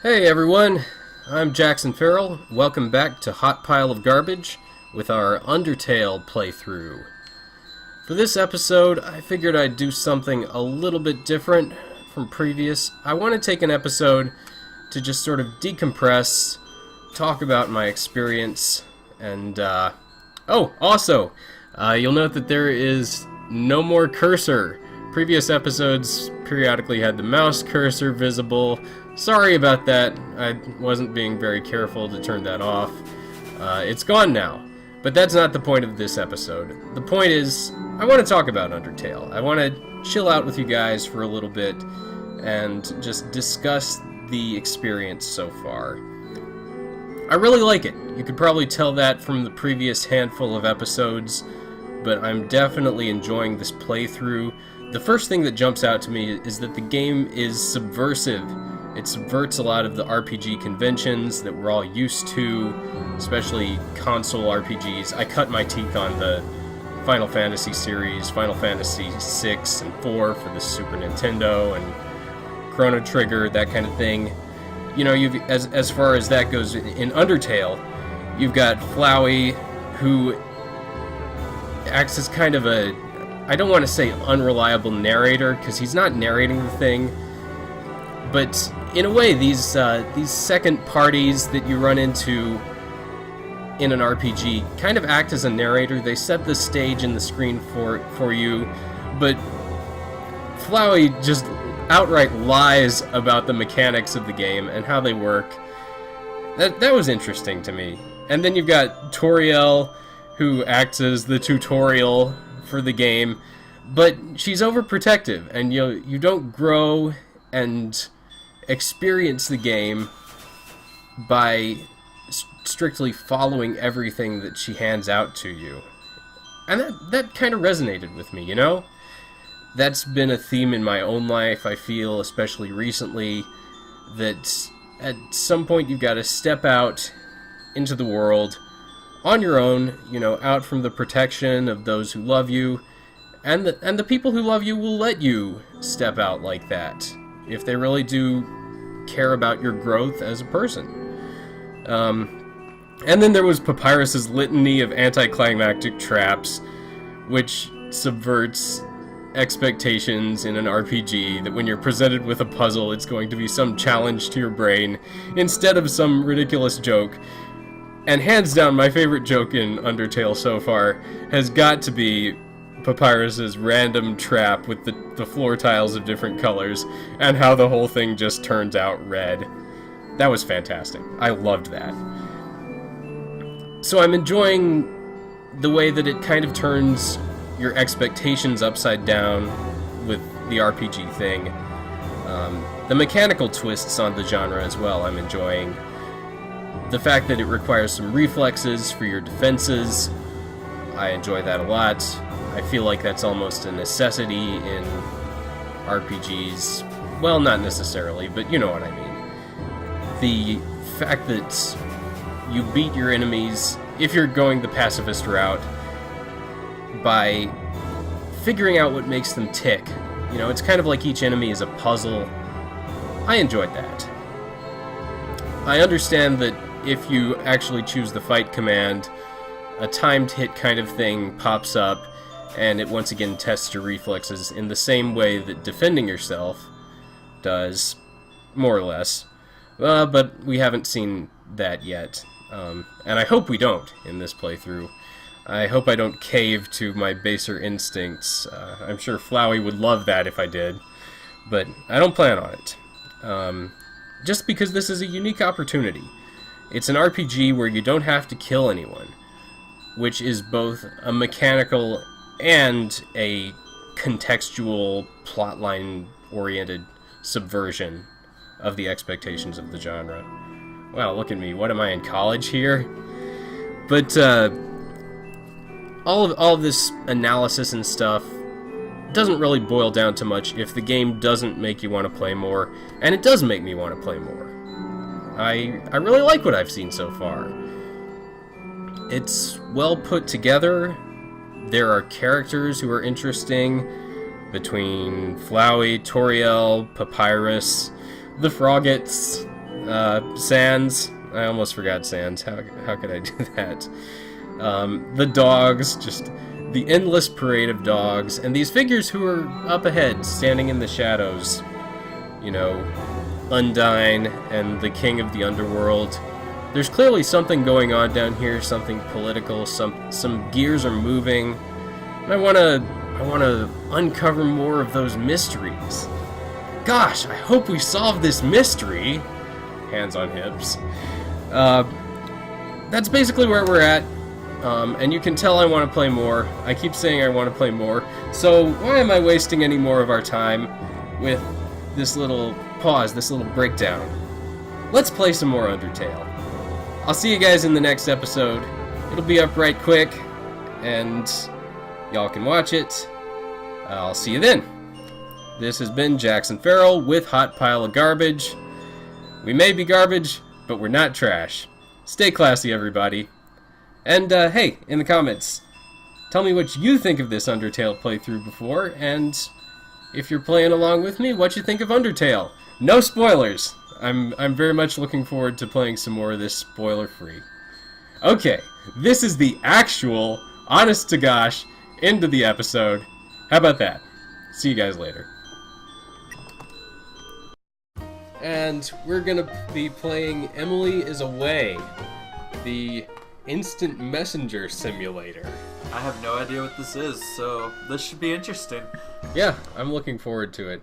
Hey everyone, I'm Jackson Farrell. Welcome back to Hot Pile of Garbage with our Undertale playthrough. For this episode, I figured I'd do something a little bit different from previous. I want to take an episode to just sort of decompress, talk about my experience, and also, you'll note that there is no more cursor. Previous episodes periodically had the mouse cursor visible. Sorry about that. I wasn't being very careful to turn that off. It's gone now. But that's not the point of this episode. The point is, I want to talk about Undertale. I want to chill out with you guys for a little bit and just discuss the experience so far. I really like it. You could probably tell that from the previous handful of episodes, but I'm definitely enjoying this playthrough. The first thing that jumps out to me is that the game is subversive. It subverts a lot of the RPG conventions that we're all used to, especially console RPGs. I cut my teeth on the Final Fantasy series, Final Fantasy 6 and 4 for the Super Nintendo, and Chrono Trigger, that kind of thing. You know, as far as that goes, in Undertale, you've got Flowey, who acts as kind of a, I don't want to say unreliable narrator, because he's not narrating the thing, but in a way, these second parties that you run into in an RPG kind of act as a narrator. They set the stage and the screen for you, but Flowey just outright lies about the mechanics of the game and how they work. That was interesting to me. And then you've got Toriel, who acts as the tutorial for the game, but she's overprotective, and you don't grow and experience the game by strictly following everything that she hands out to you. And that kind of resonated with me, you know? That's been a theme in my own life, I feel, especially recently, that at some point you've got to step out into the world on your own, you know, out from the protection of those who love you, and the people who love you will let you step out like that, if they really do care about your growth as a person. And then there was Papyrus's litany of anticlimactic traps, which subverts expectations in an RPG, that when you're presented with a puzzle, it's going to be some challenge to your brain, instead of some ridiculous joke. And hands down, my favorite joke in Undertale so far has got to be Papyrus's random trap with the floor tiles of different colors, and how the whole thing just turns out red. That was fantastic. I loved that. So I'm enjoying the way that it kind of turns your expectations upside down with the RPG thing. The mechanical twists on the genre as well, I'm enjoying. The fact that it requires some reflexes for your defenses, I enjoy that a lot. I feel like that's almost a necessity in RPGs. Well, not necessarily, but you know what I mean. The fact that you beat your enemies, if you're going the pacifist route, by figuring out what makes them tick. You know, it's kind of like each enemy is a puzzle. I enjoyed that. I understand that if you actually choose the fight command, a timed hit kind of thing pops up, and it once again tests your reflexes in the same way that defending yourself does, more or less. But we haven't seen that yet. And I hope we don't in this playthrough. I hope I don't cave to my baser instincts. I'm sure Flowey would love that if I did, but I don't plan on it. Just because this is a unique opportunity. It's an RPG where you don't have to kill anyone, which is both a mechanical and a contextual, plotline-oriented subversion of the expectations of the genre. Wow, look at me. What am I, in college here? But all of this analysis and stuff doesn't really boil down to much if the game doesn't make you want to play more, and it does make me want to play more. I really like what I've seen so far. It's well put together. There are characters who are interesting, between Flowey, Toriel, Papyrus, the Froggets, Sans. I almost forgot Sans. How could I do that? The dogs, just the endless parade of dogs, and these figures who are up ahead, standing in the shadows. You know, Undyne and the king of the underworld. There's clearly something going on down here, something political, some gears are moving. And I wanna uncover more of those mysteries. Gosh, I hope we solve this mystery. Hands on hips. That's basically where we're at. And you can tell I want to play more. I keep saying I want to play more. So why am I wasting any more of our time with this little pause, this little breakdown? Let's play some more Undertale. I'll see you guys in the next episode. It'll be up right quick, and y'all can watch it. I'll see you then. This has been Jackson Farrell with Hot Pile of Garbage. We may be garbage, but we're not trash. Stay classy, everybody. And, hey, in the comments, tell me what you think of this Undertale playthrough before, and if you're playing along with me, what you think of Undertale. No spoilers! I'm very much looking forward to playing some more of this spoiler-free. Okay, this is the actual, honest to gosh, end of the episode. How about that? See you guys later. And we're gonna be playing Emily is Away, the instant messenger simulator. I have no idea what this is, so this should be interesting. Yeah, I'm looking forward to it.